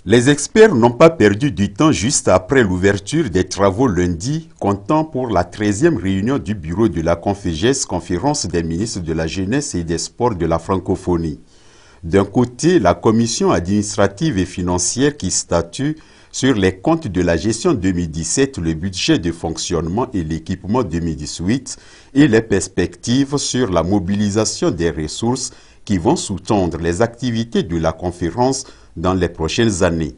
Les experts n'ont pas perdu du temps juste après l'ouverture des travaux lundi, comptant pour la 13e réunion du bureau de la Conféges, conférence des ministres de la Jeunesse et des Sports de la francophonie. D'un côté, la commission administrative et financière qui statue sur les comptes de la gestion 2017, le budget de fonctionnement et l'équipement 2018 et les perspectives sur la mobilisation des ressources qui vont sous-tendre les activités de la conférence dans les prochaines années.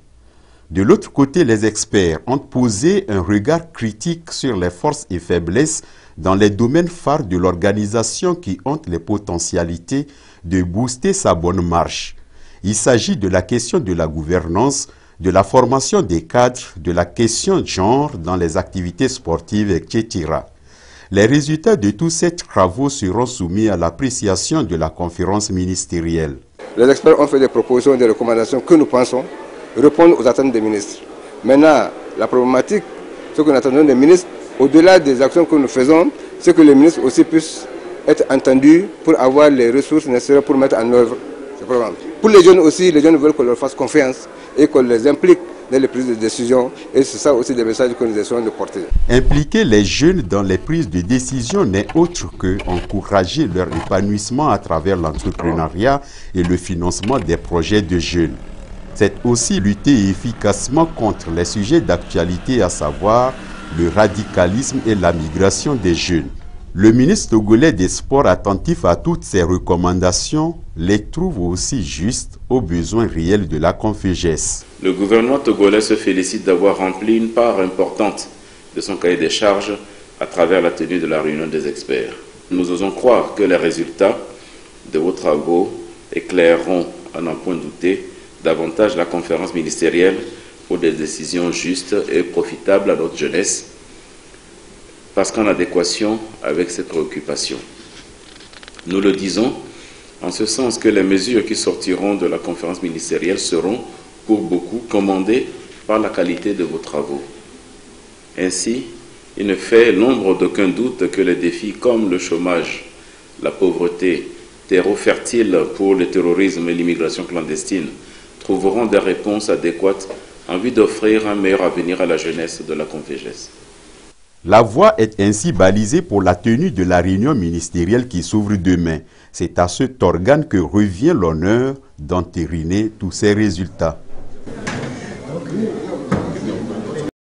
De l'autre côté, les experts ont posé un regard critique sur les forces et faiblesses dans les domaines phares de l'organisation qui ont les potentialités de booster sa bonne marche. Il s'agit de la question de la gouvernance, de la formation des cadres, de la question genre dans les activités sportives, etc. Les résultats de tous ces travaux seront soumis à l'appréciation de la conférence ministérielle. Les experts ont fait des propositions, des recommandations que nous pensons répondre aux attentes des ministres. Maintenant, la problématique, ce que nous attendons des ministres, au-delà des actions que nous faisons, c'est que les ministres aussi puissent être entendus pour avoir les ressources nécessaires pour mettre en œuvre ces programmes. Pour les jeunes aussi, les jeunes veulent qu'on leur fasse confiance et qu'on les implique dans les prises de décision. Et c'est ça aussi des messages que nous essayons de porter. Impliquer les jeunes dans les prises de décision n'est autre que encourager leur épanouissement à travers l'entrepreneuriat et le financement des projets de jeunes. C'est aussi lutter efficacement contre les sujets d'actualité, à savoir le radicalisme et la migration des jeunes. Le ministre togolais des Sports, attentif à toutes ces recommandations, les trouve aussi justes aux besoins réels de la Conféges. Le gouvernement togolais se félicite d'avoir rempli une part importante de son cahier des charges à travers la tenue de la réunion des experts. Nous osons croire que les résultats de vos travaux éclaireront, à n'en point douter, davantage la conférence ministérielle pour des décisions justes et profitables à notre jeunesse, parce qu'en adéquation avec cette préoccupation. Nous le disons en ce sens que les mesures qui sortiront de la conférence ministérielle seront, pour beaucoup, commandées par la qualité de vos travaux. Ainsi, il ne fait l'ombre d'aucun doute que les défis comme le chômage, la pauvreté, terreau fertile pour le terrorisme et l'immigration clandestine, trouveront des réponses adéquates en vue d'offrir un meilleur avenir à la jeunesse de la Conféges. La voie est ainsi balisée pour la tenue de la réunion ministérielle qui s'ouvre demain. C'est à cet organe que revient l'honneur d'entériner tous ces résultats.